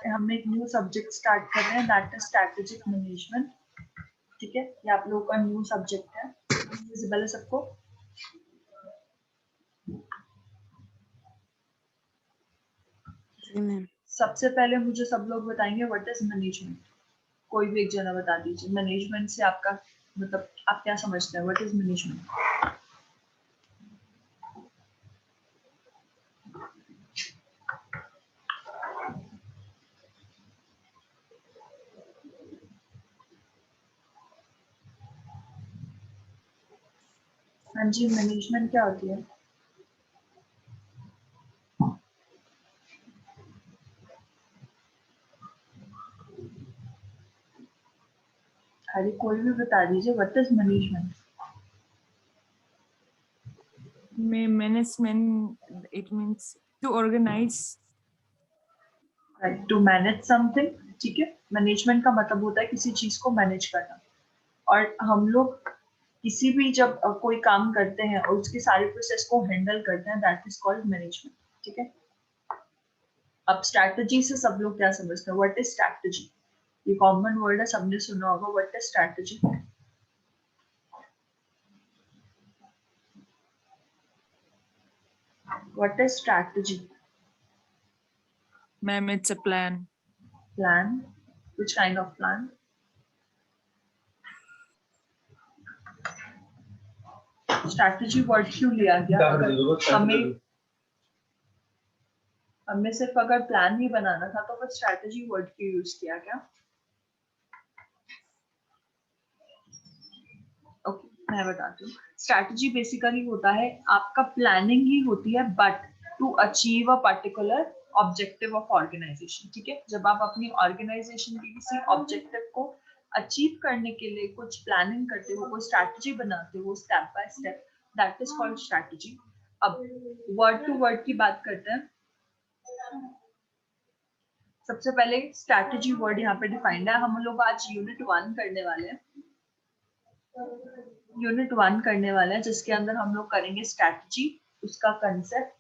हम एक new subject start कर रहे हैं, दैट इज स्ट्रैटेजिक मैनेजमेंट। ठीक है, ये आप लोगों का न्यू सब्जेक्ट है। विजिबल है सबको? सबसे पहले मुझे सब लोग बताएंगे व्हाट इज मैनेजमेंट। कोई भी एक जना बता दीजिए, मैनेजमेंट से आपका मतलब आप क्या समझते हैं, व्हाट इज मैनेजमेंट? हाँ जी, मैनेजमेंट क्या होती है? अरे कोई भी बता दीजिए what is management. Management, it means to organize. To manage something. ठीक है, मैनेजमेंट का मतलब होता है किसी चीज को मैनेज करना। और हम लोग किसी भी जब कोई काम करते हैं और उसके सारे प्रोसेस को हैंडल करते हैं, दैट इज कॉल्ड मैनेजमेंट। ठीक है, अब स्ट्रैटेजी से सब लोग क्या समझते हैं, व्हाट इज स्ट्रैटेजी? ये कॉमन वर्ड है, सबने सुना होगा, what is strategy? What is strategy? Ma'am, it's a plan. Plan? Which kind of plan? Strategy word क्यों लिया गया? हमें सिर्फ अगर प्लान ही बनाना था तो फिर स्ट्रैटेजी वर्ड क्यों यूज किया गया? ओके, मैं बताती हूँ। स्ट्रैटेजी बेसिकली होता है आपका प्लानिंग ही होती है, but to achieve a particular objective of organisation. ठीक है, जब आप अपनी ऑर्गेनाइजेशन के किसी ऑब्जेक्टिव को अचीव करने के लिए कुछ प्लानिंग करते हो, कोई स्ट्रैटेजी बनाते हो step by step, that is called strategy. अब वर्ड टू वर्ड की बात करते हैं। सबसे पहले स्ट्रैटेजी वर्ड यहाँ पे डिफाइंड है। हम लोग आज यूनिट 1 करने वाले हैं। यूनिट 1 करने वाले हैं जिसके अंदर हम लोग करेंगे स्ट्रैटेजी, उसका concept,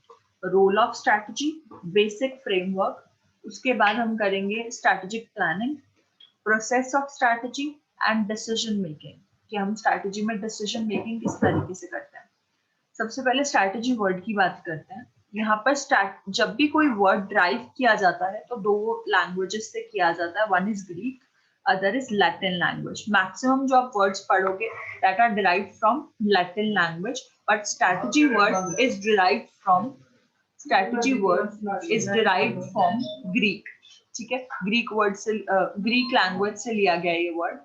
role of strategy, basic framework. उसके बाद हम करेंगे strategic planning, process of strategy and decision making, कि हम स्ट्रैटेजी में डिसीजन मेकिंग किस तरीके से करते हैं। सबसे पहले स्ट्रैटेजी वर्ड की बात करते हैं। यहाँ पर जब भी कोई वर्ड ड्राइव किया जाता है तो दो लैंग्वेजेस से किया जाता है, one is Greek, other is Latin language. Maximum जो आप वर्ड्स पढ़ोगे that are derived from Latin language, but strategy word is derived from Greek. ठीक है, ग्रीक वर्ड से, ग्रीक लैंग्वेज से लिया गया ये वर्ड।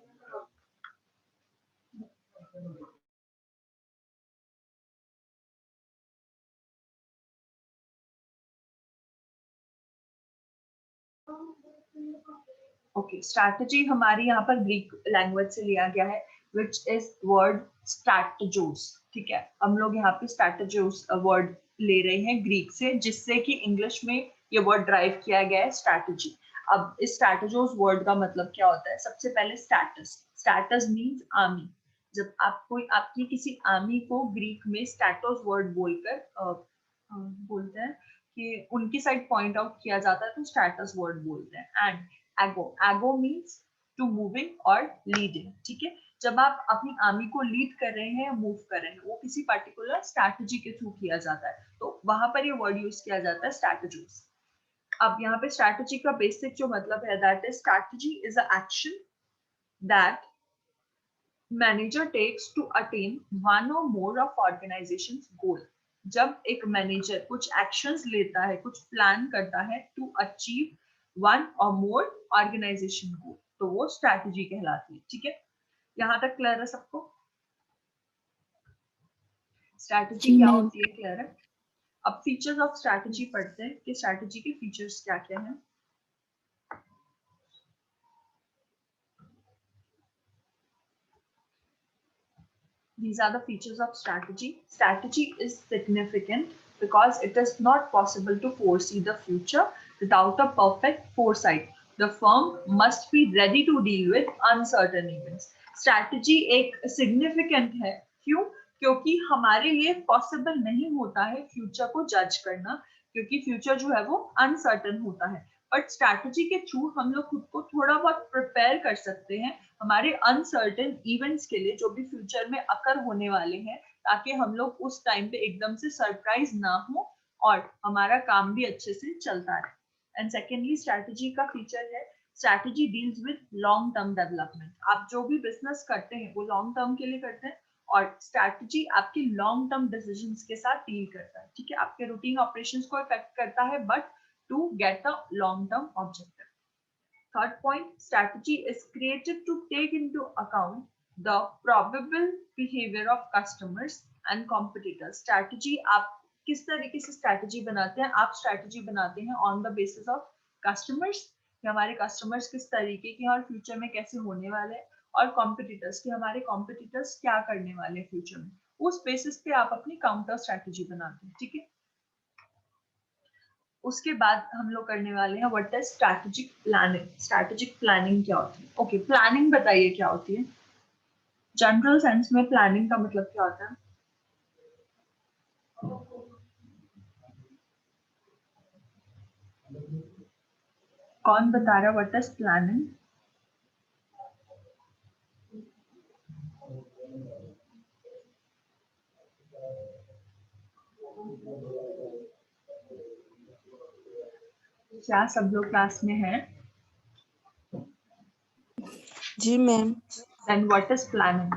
ओके, स्ट्रैटेजी हमारी यहाँ पर ग्रीक लैंग्वेज से लिया गया है, विच इज वर्ड स्ट्रैटेजोस। ठीक है, हम लोग यहाँ पे स्ट्रैटेजोस वर्ड ले रहे हैं ग्रीक से, जिससे कि इंग्लिश में ये वर्ड ड्राइव किया गया है स्ट्रैटेजी। अब इस स्ट्रैटेजोस वर्ड का मतलब क्या होता है? सबसे पहले स्टैटस। Status means army. जब आप कोई आपकी किसी आर्मी को ग्रीक में स्टैटस वर्ड बोलकर बोलते हैं कि उनकी साइड पॉइंट आउट किया जाता है, तो स्टैटस वर्ड बोलते हैं। एंड एगो मीन्स टू मूविंग और लीडिंग। ठीक है, जब आप अपनी आर्मी को लीड कर रहे हैं, मूव कर रहे हैं, वो किसी पर्टिकुलर स्ट्रैटेजी के थ्रू किया जाता है, तो वहां पर ये वर्ड यूज किया जाता है स्ट्रैटेजीज। अब यहाँ पे स्ट्रैटेजी का बेसिक जो मतलब है, that is strategy is a action that manager takes to attain one or more of organisation गोल। जब एक मैनेजर कुछ एक्शंस लेता है, कुछ प्लान करता है to achieve one or more organisation गोल, तो वो स्ट्रैटेजी कहलाती है। ठीक है, यहाँ तक क्लियर है सबको? स्ट्रैटेजी क्या होती है, क्लियर है? अब फीचर्स ऑफ स्ट्रैटेजी पढ़ते हैं कि स्ट्रैटेजी के फीचर्स क्या क्या हैं। These are the features of strategy. Strategy is significant because it is not possible to foresee the future without a perfect foresight. The firm must be ready to deal with uncertain events. Strategy एक significant है, क्यों? क्योंकि हमारे लिए possible नहीं होता है future को जज करना, क्योंकि फ्यूचर जो है वो अनसर्टन होता है। बट स्ट्रैटेजी के थ्रू हम लोग खुद को थोड़ा बहुत प्रिपेयर कर सकते हैं हमारे अनसर्टेन इवेंट्स के लिए जो भी फ्यूचर में अकर होने वाले हैं, ताकि हम लोग उस टाइम पे एकदम से सरप्राइज ना हो और हमारा काम भी अच्छे से चलता रहे। एंड सेकेंडली स्ट्रैटेजी का फीचर है strategy deals with long term development. आप जो भी बिजनेस करते हैं वो लॉन्ग टर्म के लिए करते हैं और स्ट्रैटेजी आपकी लॉन्ग टर्म डिसीजंस के साथ डील करता है, ठीक है, आपके रूटीन ऑपरेशंस को इफेक्ट करता है but to get a long-term objective. Third point, strategy is created to take into account the probable behavior of customers and competitors. Strategy आप किस तरीके से strategy बनाते हैं? आप strategy बनाते हैं on the basis of customers कि हमारे customers किस तरीके के हैं और future में कैसे होने वाले हैं, और competitors कि हमारे competitors क्या करने वाले हैं future में। उस basis पे आप अपनी counter strategy बनाते हैं, ठीक है। उसके बाद हम लोग करने वाले हैं what is strategic planning. Strategic planning क्या होती है? ओके, प्लानिंग बताइए क्या होती है? जनरल सेंस में प्लानिंग का मतलब क्या होता है? कौन बता रहा है व्हाट इज प्लानिंग? क्या सब लोग क्लास में हैं? जी ma'am. Then what is planning?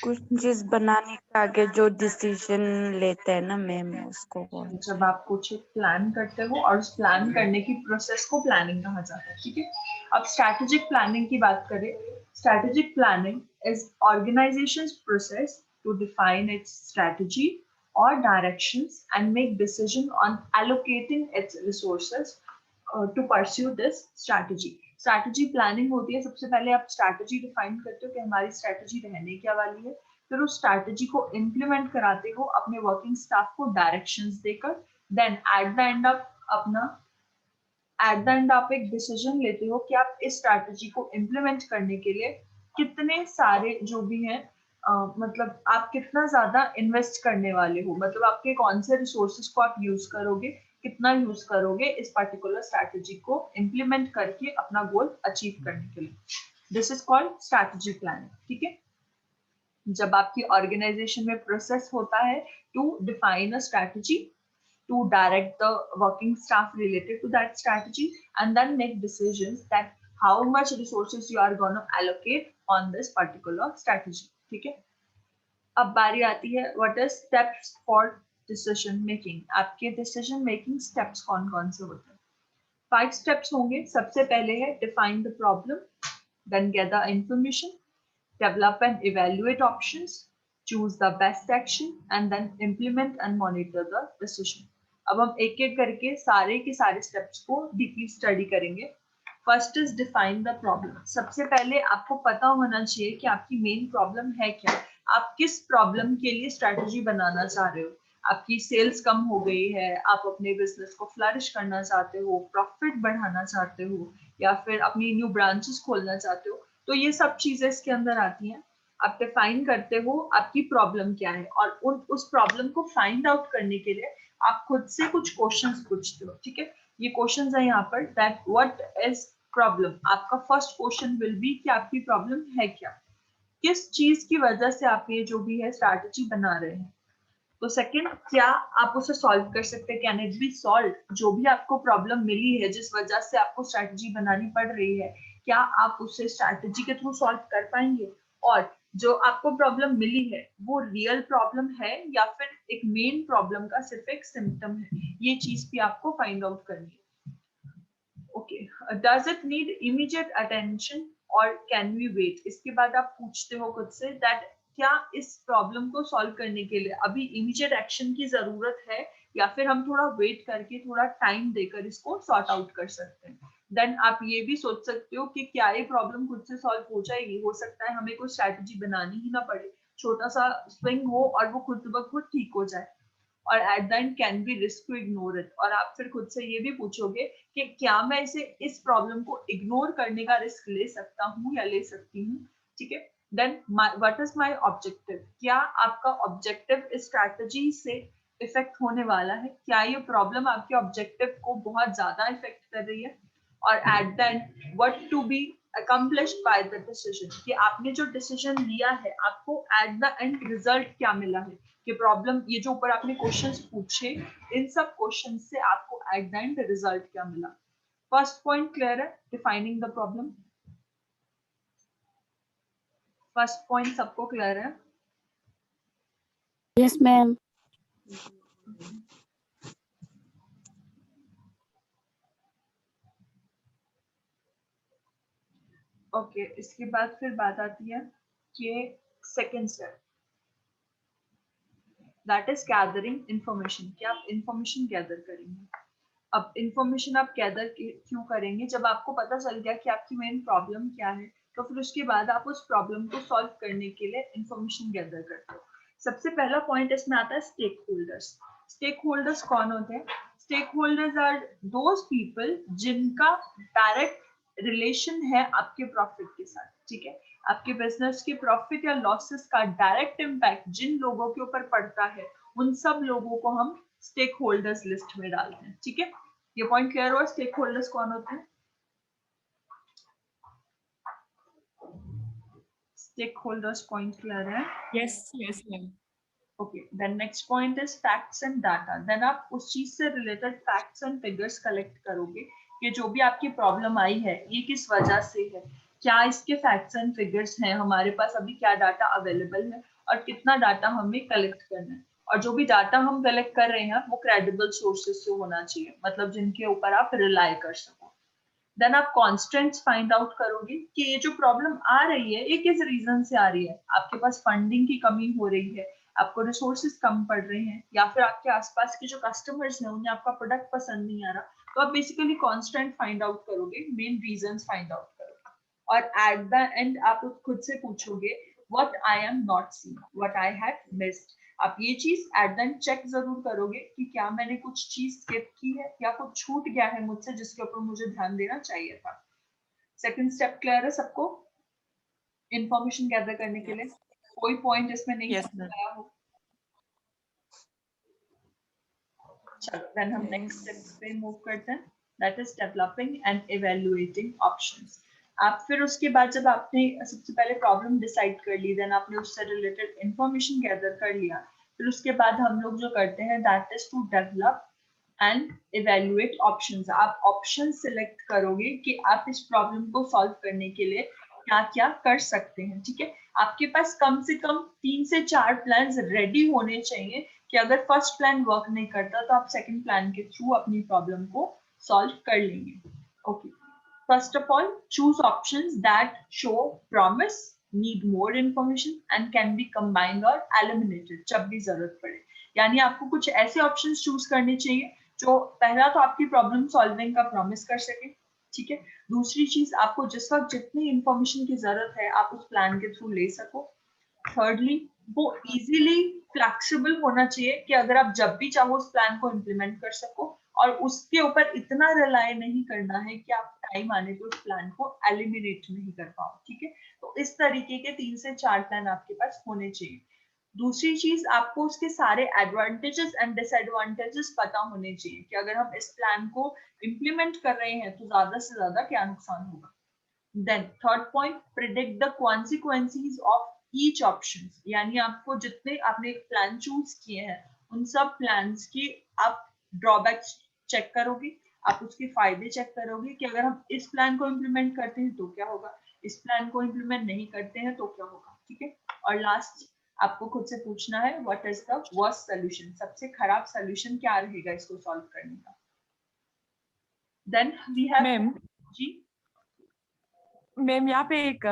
कुछ चीज बनाने के आगे जो डिसीजन लेते हैं ना मैम, उसको बोल। जब आप कुछ प्लान करते हो और उस प्लान करने की प्रोसेस को प्लानिंग कहा जाता है, ठीक है। अब स्ट्रैटेजिक प्लानिंग की बात करें, strategic planning is organisation's process to define its strategy or directions and make decision on allocating its resources to pursue this strategy. Strategy planning होती है, सबसे पहले आप स्ट्रैटेजी डिफाइन करते हो कि हमारी स्ट्रैटेजी रहने क्या वाली है, फिर उस स्ट्रैटेजी को इम्प्लीमेंट कराते हो अपने वर्किंग स्टाफ को डायरेक्शंस देकर, देन एट द एंड आप एक डिसीजन लेते हो कि आप इस स्ट्रैटेजी को इम्प्लीमेंट करने के लिए कितने सारे जो भी हैं मतलब आप कितना ज्यादा इन्वेस्ट करने वाले हो, मतलब आपके कौन से रिसोर्सेज को आप यूज करोगे, कितना यूज करोगे इस पर्टिकुलर स्ट्रैटेजी को इम्प्लीमेंट करके अपना गोल अचीव करने के लिए। This is called strategy planning, ठीक है। जब आपकी ऑर्गेनाइजेशन में प्रोसेस होता है to define a strategy, to direct the working staff related to that strategy and then make decisions that how much resources you are going to allocate on this particular strategy, ठीक है। अब बारी आती है what is steps for decision making। आपके decision making steps कौन कौन से होते हैं? 5 steps होंगे। सबसे पहले है define the problem, then gather information, develop and evaluate options, choose the best action and then implement and monitor the decision। अब हम एक एक करके सारे के सारे स्टेप्स को डीपली स्टडी करेंगे। First is define the problem. सबसे पहले आपको पता होना चाहिए कि आपकी मेन प्रॉब्लम है क्या, आप किस प्रॉब्लम के लिए स्ट्रैटेजी बनाना चाह रहे हो। आपकी सेल्स कम हो गई है, आप अपने बिजनेस को फ्लरिश करना चाहते हो, प्रॉफिट बढ़ाना चाहते हो, या फिर अपनी न्यू ब्रांचेस खोलना चाहते हो, तो ये सब चीजें इसके अंदर आती हैं। आप डिफाइन करते हो आपकी प्रॉब्लम क्या है और उस प्रॉब्लम को फाइंड आउट करने के लिए आप खुद से कुछ क्वेश्चंस पूछते हो, ठीक है। ये क्वेश्चंस है यहाँ पर दैट व्हाट इज प्रॉब्लम। आपका फर्स्ट क्वेश्चन विल बी कि आपकी प्रॉब्लम है क्या, किस चीज की वजह से आप ये जो भी है स्ट्रैटेजी बना रहे हैं। तो सेकंड, क्या आप उसे सॉल्व कर सकते हैं, कैन इट बी सॉल्व। जो भी आपको प्रॉब्लम मिली है जिस वजह से आपको स्ट्रैटेजी बनानी पड़ रही है, क्या आप उसे स्ट्रैटेजी के थ्रू सॉल्व कर पाएंगे, और जो आपको प्रॉब्लम मिली है वो रियल प्रॉब्लम है या फिर एक मेन प्रॉब्लम का सिर्फ एक सिम्टम है, ये चीज भी आपको फाइंड आउट करनी है। Okay, does it need immediate attention और कैन वी वेट। इसके बाद आप पूछते हो खुद से दैट क्या इस प्रॉब्लम को सॉल्व करने के लिए अभी इमीडिएट एक्शन की जरूरत है या फिर हम थोड़ा वेट करके थोड़ा टाइम देकर इसको सॉर्ट आउट कर सकते हैं। देन आप ये भी सोच सकते हो कि क्या ये प्रॉब्लम खुद से सॉल्व हो जाएगी, हो सकता है हमें कोई स्ट्रैटेजी बनानी ही ना पड़े, छोटा सा स्विंग हो और वो खुद ब खुद ठीक हो जाए। और at the end can be risk to ignore it. और आप फिर खुद से ये भी पूछोगे कि क्या मैं इस प्रॉब्लम को इग्नोर करने का रिस्क ले सकता हूँ या ले सकती हूँ, ठीक है। Then what is my objective. क्या आपका ऑब्जेक्टिव इस स्ट्रैटेजी से इफेक्ट होने वाला है, क्या ये प्रॉब्लम आपके ऑब्जेक्टिव को बहुत ज्यादा इफेक्ट कर रही है, और at the end what to be accomplished by the decision, कि आपने जो डिसीजन लिया है आपको एट द एंड रिजल्ट क्या मिला है, कि प्रॉब्लम ये जो ऊपर आपने क्वेश्चंस पूछे इन सब क्वेश्चन से आपको एट द एंड रिजल्ट क्या मिला। फर्स्ट पॉइंट क्लियर है, defining the problem. First point सबको क्लियर है? Yes ma'am. ओके, इसके बाद फिर बात आती है कि second step, that is gathering information, कि आप इंफॉर्मेशन गैदर करेंगे। अब इंफॉर्मेशन आप गैदर क्यों करेंगे, जब आपको पता चल गया कि आपकी मेन प्रॉब्लम क्या है, तो फिर उसके बाद आप उस प्रॉब्लम को सॉल्व करने के लिए इंफॉर्मेशन गैदर करते हो। सबसे पहला पॉइंट इसमें आता है स्टेक होल्डर्स। स्टेक होल्डर्स कौन होते हैं? Stakeholders are those people जिनका डायरेक्ट रिलेशन है आपके प्रॉफिट के साथ, ठीक है। आपके बिजनेस के प्रॉफिट या लॉसेस का डायरेक्ट इम्पैक्ट जिन लोगों के ऊपर पड़ता है, उन सब लोगों को हम स्टेक होल्डर्स लिस्ट में डालते हैं, ठीक है। ये पॉइंट क्लियर हुआ? स्टेक होल्डर्स कौन होते हैं? स्टेक होल्डर्स पॉइंट क्लियर है? Yes, yes, ma'am. Okay, then next point is facts and data. Then आप उस चीज से related facts and figures collect करोगे कि जो भी आपकी प्रॉब्लम आई है ये किस वजह से है, क्या इसके फैक्ट्स एंड फिगर्स हैं हमारे पास, अभी क्या डाटा अवेलेबल है और कितना डाटा हमें कलेक्ट करना है। और जो भी डाटा हम कलेक्ट कर रहे हैं वो क्रेडिबल सोर्सेज से होना चाहिए, मतलब जिनके ऊपर आप रिलाई कर सको। देन आप कॉन्स्टेंट्स फाइंड आउट करोगे कि ये जो प्रॉब्लम आ रही है ये किस रीजन से आ रही है। आपके पास फंडिंग की कमी हो रही है, आपको रिसोर्सेज कम पड़ रहे हैं, या फिर आपके आसपास के जो कस्टमर्स हैं उन्हें आपका प्रोडक्ट पसंद नहीं आ रहा, तो आप बेसिकली कॉन्स्टेंट फाइंड आउट करोगे, मेन रीजन फाइंड आउट करोगे। और एट द एंड आप खुद से पूछोगे what I am not seeing, what I have missed. आप ये चीज एट द एंड चेक जरूर करोगे कि क्या मैंने कुछ चीज स्किप की है या कुछ छूट गया है मुझसे जिसके ऊपर मुझे ध्यान देना चाहिए था। सेकंड स्टेप क्लियर है सबको इंफॉर्मेशन गैदर करने के लिए? कोई पॉइंट इसमें नहीं Yes, समझ ma'am. आया हो? चलो देन हम नेक्स्ट स्टेप पे मूव करते हैं, that is developing and evaluating options. आप फिर उसके बाद जब आपने सबसे पहले प्रॉब्लम डिसाइड कर ली, देन आपने उससे रिलेटेड इंफॉर्मेशन गैदर कर लिया, फिर उसके बाद हम लोग जो करते हैं that is to develop and evaluate options. आप ऑप्शन सिलेक्ट करोगे कि आप इस प्रॉब्लम को सॉल्व करने के लिए क्या क्या कर सकते हैं, ठीक है। आपके पास कम से कम 3 से 4 प्लान्स रेडी होने चाहिए कि अगर फर्स्ट प्लान वर्क नहीं करता तो आप सेकंड प्लान के थ्रू अपनी प्रॉब्लम को सॉल्व कर लेंगे। Okay, first of all choose options that show promise, need more information and can B combined और एलिमिनेटेड जब भी जरूरत पड़े। यानी आपको कुछ ऐसे ऑप्शंस चूज करने चाहिए जो पहला तो आपकी प्रॉब्लम सॉल्विंग का प्रॉमिस कर सके, ठीक है। दूसरी चीज, आपको जिस वक्त जितनी इंफॉर्मेशन की जरूरत है आप उस प्लान के थ्रू ले सको। थर्डली, वो इजीली फ्लेक्सिबल होना चाहिए कि अगर आप जब भी चाहो उस प्लान को इम्प्लीमेंट कर सको, और उसके ऊपर इतना रिलाय नहीं करना है कि आप टाइम आने पे उस प्लान को एलिमिनेट नहीं कर पाओ, ठीक है। तो इस तरीके के 3 से 4 प्लान आपके पास होने चाहिए। दूसरी चीज, आपको उसके सारे एडवांटेजेस एंड डिसएडवांटेजेस पता होने चाहिए कि अगर हम इस प्लान को इम्प्लीमेंट कर रहे हैं तो ज्यादा से ज्यादा क्या नुकसान होगा। Then third point, predict the consequences of each option. यानी आपको जितने आपने एक प्लान चूज किए हैं उन सब प्लान्स की आप ड्रॉबैक्स चेक करोगे, आप उसके फायदे चेक करोगे कि अगर हम इस प्लान को इम्प्लीमेंट करते हैं तो क्या होगा, इस प्लान को इम्प्लीमेंट नहीं करते हैं तो क्या होगा, ठीक है। और लास्ट, आपको खुद से पूछना है what is the worst solution, सबसे खराब सोल्यूशन क्या रहेगा इसको सॉल्व करने का। देन वी हैव Ma'am, जी मैम यहाँ पे एक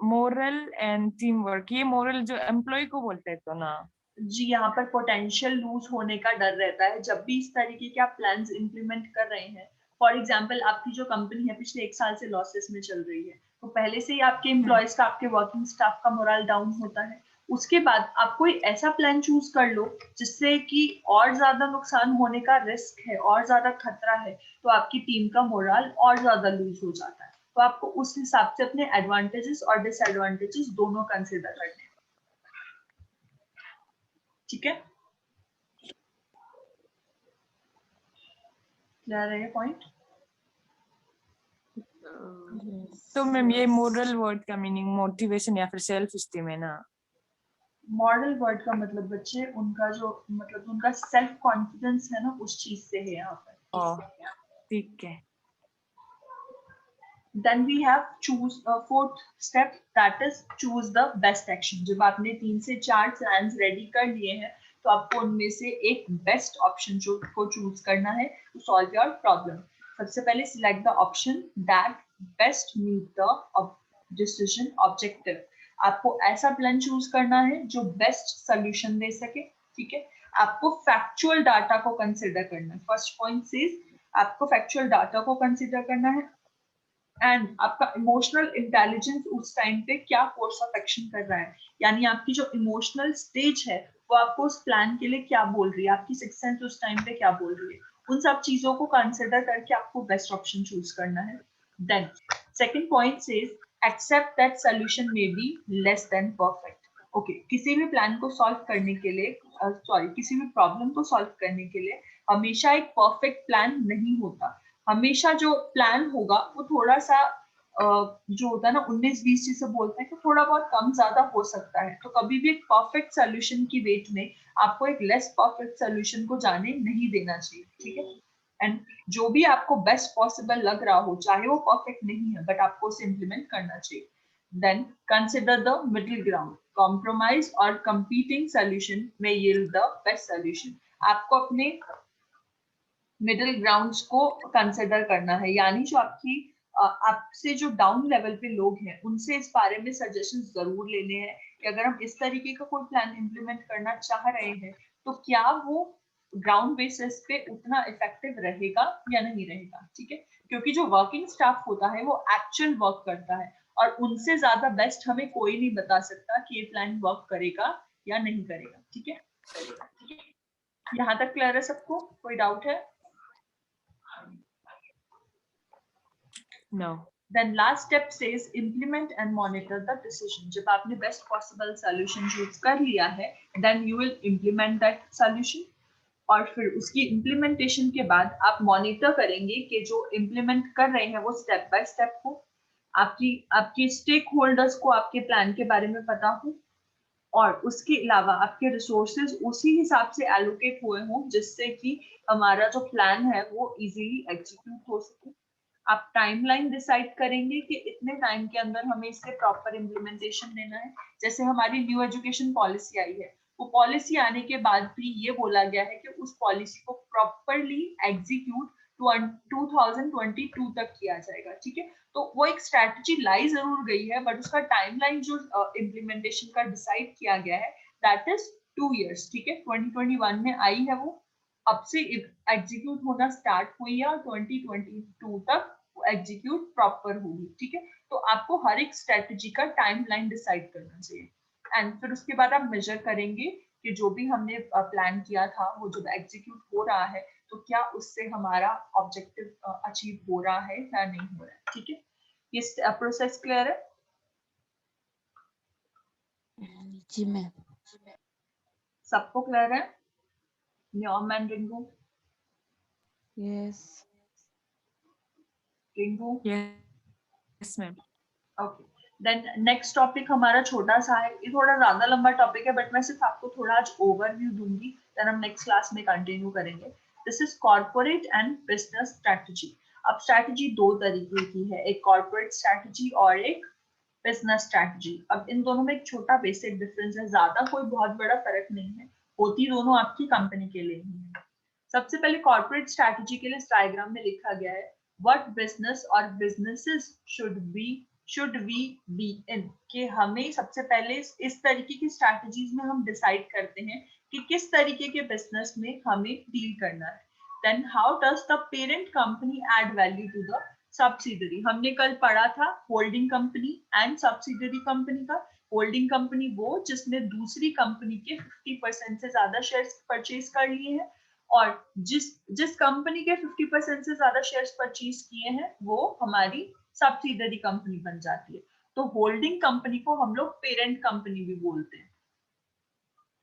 मोरल एंड टीम वर्क, ये मोरल जो एम्प्लॉय को बोलते हैं तो ना। जी यहाँ पर पोटेंशियल लूज होने का डर रहता है जब भी इस तरीके के आप प्लान्स इंप्लीमेंट कर रहे हैं। फॉर एग्जांपल, आपकी जो कंपनी है पिछले 1 साल से लॉसेस में चल रही है, तो पहले से ही आपके एम्प्लॉयज का, आपके वर्किंग स्टाफ का मोरल डाउन होता है। उसके बाद आप कोई ऐसा प्लान चूज कर लो जिससे कि और ज्यादा नुकसान होने का रिस्क है, और ज्यादा खतरा है, तो आपकी टीम का मोरल और ज्यादा लूज हो जाता है। तो आपको उस हिसाब से अपने एडवांटेजेस और डिसएडवांटेजेस दोनों कंसिडर करने हैं, ठीक है। क्लियर है ये पॉइंट? तो मैम ये मोरल वर्ड का मीनिंग मोटिवेशन या फिर सेल्फ स्टीम है ना? मॉरल वर्ड का मतलब बच्चे उनका जो मतलब उनका सेल्फ कॉन्फिडेंस है ना, उस चीज से है यहाँ पर। ठीक है। Then we have choose fourth step, that is choose the best action. जब आपने 3 से 4 प्लान्स रेडी कर लिए हैं तो आपको उनमें से एक बेस्ट ऑप्शन जो को चूज करना है टू सॉल्व योर प्रॉब्लम। सबसे पहले select the option that best meet the decision objective. आपको ऐसा प्लान चूज करना है जो बेस्ट सोल्यूशन दे सके। ठीक है, आपको फैक्चुअल डाटा को कंसिडर करना है। फर्स्ट पॉइंट से आपको फैक्चुअल डाटा को कंसिडर करना है एंड आपका इमोशनल इंटेलिजेंस उस टाइम पे क्या कोर्स ऑफ एक्शन कर रहा है, यानी आपकी जो इमोशनल स्टेज है वो आपको उस प्लान के लिए क्या बोल रही है, आपकी सिक्स्थ सेंस उस टाइम पे क्या बोल रही है। उन सब चीजों को कंसिडर करके आपको बेस्ट ऑप्शन चूज करना है। Then second point says accept that solution may be less than perfect. Okay, किसी भी प्लान को सॉल्व करने के लिए किसी भी प्रॉब्लम को सॉल्व करने के लिए हमेशा एक परफेक्ट प्लान नहीं होता। हमेशा जो प्लान होगा वो थोड़ा सा जो होता है ना 19-20 जिसे बोलते हैं कि थोड़ा बहुत कम ज्यादा हो सकता है। तो कभी भी एक परफेक्ट सोल्यूशन की वेट में आपको एक लेस परफेक्ट सोल्यूशन को जाने नहीं देना चाहिए। ठीक है, एंड जो भी आपको बेस्ट पॉसिबल लग रहा हो चाहे वो परफेक्ट नहीं है बट आपको उसे इम्प्लीमेंट करना चाहिए। Then consider the middle ground, compromise और कंपीटिंग सोल्यूशन में यील्ड द बेस्ट सोल्यूशन। आपको अपने मिडिल ग्राउंड्स को कंसिडर करना है, यानी जो आपसे जो डाउन लेवल पे लोग हैं उनसे इस बारे में सजेशन जरूर लेने हैं कि अगर हम इस तरीके का कोई प्लान इंप्लीमेंट करना चाह रहे हैं तो क्या वो ग्राउंड बेसिस पे उतना इफेक्टिव रहेगा या नहीं रहेगा। ठीक है, क्योंकि जो वर्किंग स्टाफ होता है वो एक्चुअल वर्क करता है और उनसे ज्यादा बेस्ट हमें कोई नहीं बता सकता कि ये प्लान वर्क करेगा या नहीं करेगा। ठीक है, यहाँ तक क्लियर है सबको? कोई डाउट है? No. Then last step says implement and monitor the decision. जब आपने best possible solution choose कर लिया है, then you will implement that solution. और फिर उसकी implementation के बाद आप monitor करेंगे कि जो implement कर रहे हैं वो step by step हो, आपकी stakeholders को आपके plan के बारे में पता हो और उसके अलावा आपके रिसोर्सेज उसी हिसाब से एलोकेट हुए हों जिससे कि हमारा जो प्लान है वो इजीली एग्जीक्यूट हो सके। आप टाइमलाइन डिसाइड करेंगे कि इतने टाइम के अंदर हमें इससे प्रॉपर इम्प्लीमेंटेशन देना है। जैसे हमारी न्यू एजुकेशन पॉलिसी आई है, वो पॉलिसी आने के बाद भी ये बोला गया है कि उस पॉलिसी को प्रॉपरली एग्जीक्यूट 2022 तक किया जाएगा। ठीक है, तो वो एक स्ट्रैटेजी लाई जरूर गई है बट उसका टाइमलाइन जो इम्प्लीमेंटेशन का डिसाइड किया गया है दैट इज 2 years। ठीक है, 2021 में आई है वो, अब से एग्जीक्यूट होना स्टार्ट हुई है और 2022 तक एग्जीक्यूट प्रॉपर होगी। ठीक है, तो आपको हर एक स्ट्रेटजी का टाइमलाइन डिसाइड करना चाहिए एंड फिर उसके बाद आप मेजर करेंगे कि जो भी हमने प्लान किया था वो जब एग्जीक्यूट हो रहा है तो क्या उससे हमारा ऑब्जेक्टिव अचीव हो रहा है या नहीं हो रहा है। ठीक है, ये प्रोसेस क्लियर है? जी मैम। सबको क्लियर है? Nyom and Ringu? Yes. Ringu? Yes, ma'am. Okay, then next topic हमारा छोटा सा है, ये थोड़ा ज्यादा लंबा टॉपिक है बट मैं सिर्फ आपको थोड़ा आज ओवरव्यू दूंगी, देन हम नेक्स्ट क्लास में कंटिन्यू करेंगे। This is corporate and business strategy. अब स्ट्रेटजी दो तरीके की है, एक कॉर्पोरेट स्ट्रेटजी और एक बिजनेस स्ट्रेटजी। अब इन दोनों में एक छोटा बेसिक डिफरेंस है, ज्यादा कोई बहुत बड़ा फर्क नहीं है, होती दोनों आपकी कंपनी के लिए ही है। सबसे पहले कॉर्पोरेट स्ट्रेटजी के लिए इस डायग्राम में लिखा गया है what business or businesses should we be in, कि हमें सबसे पहले इस तरीके की स्ट्रेटजीज में हम डिसाइड करते हैं कि किस तरीके के बिजनेस में हमें डील करना है। Then how does the parent company add value to the subsidiary. हमने कल पढ़ा था holding company and subsidiary company का। होल्डिंग कंपनी वो जिसने दूसरी कंपनी के 50% से ज्यादा शेयर्स परचेज कर लिए हैं और जिस कंपनी के 50% से ज्यादा शेयर्स परचेज किए हैं वो हमारी सब्सिडरी कंपनी बन जाती है। तो होल्डिंग कंपनी को हम लोग पेरेंट कंपनी भी बोलते हैं।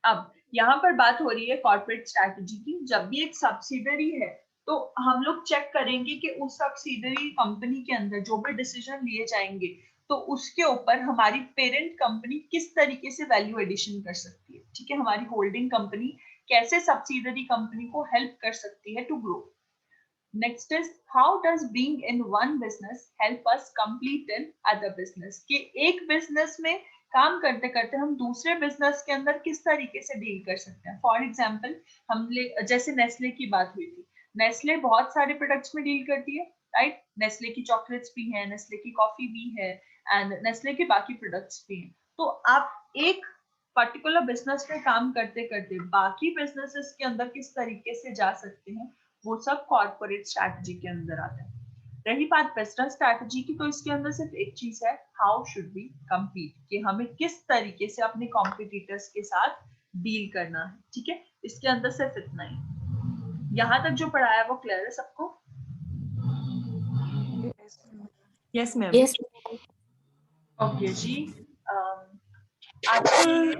अब यहाँ पर बात हो रही है कॉर्पोरेट स्ट्रैटेजी की। जब भी एक सब्सिडरी है तो हम लोग चेक करेंगे कि उस सब्सिडरी कंपनी के अंदर जो भी डिसीजन लिए जाएंगे तो उसके ऊपर हमारी पेरेंट कंपनी किस तरीके से वैल्यू एडिशन कर सकती है, ठीक है, हमारी होल्डिंग कंपनी कैसे सब्सिडरी कंपनी को हेल्प कर सकती है to grow. Next is how does being in one business help us complete in other business, कि एक बिजनेस में काम करते करते हम दूसरे बिजनेस के अंदर किस तरीके से डील कर सकते हैं। फॉर एग्जाम्पल जैसे नेस्ले की बात हुई थी, नेस्ले बहुत सारे प्रोडक्ट्स में डील करती है, राइट, नेस्ले की चॉकलेट्स भी है, नेस्ले की कॉफी भी है एंड नेस्ले के बाकी प्रोडक्ट्स भी हैं। तो आप एक पर्टिकुलर बिजनेस में काम करते करते बाकी बिजनेसेस के अंदर किस तरीके से जा सकते हैं, वो सब कॉर्पोरेट स्ट्रैटेजी के अंदर आता है। रही बात बिजनेस स्ट्रैटेजी की, तो इसके अंदर सिर्फ एक चीज है, हाउ शुड बी कम्पीट, कि हमें किस तरीके से अपने कॉम्पिटिटर्स के साथ डील करना है, ठीक है, इसके अंदर सिर्फ इतना ही। यहाँ तक जो पढ़ाया है वो क्लियर है सबको? Yes ma'am. Yes. ओके जी, आज के लिए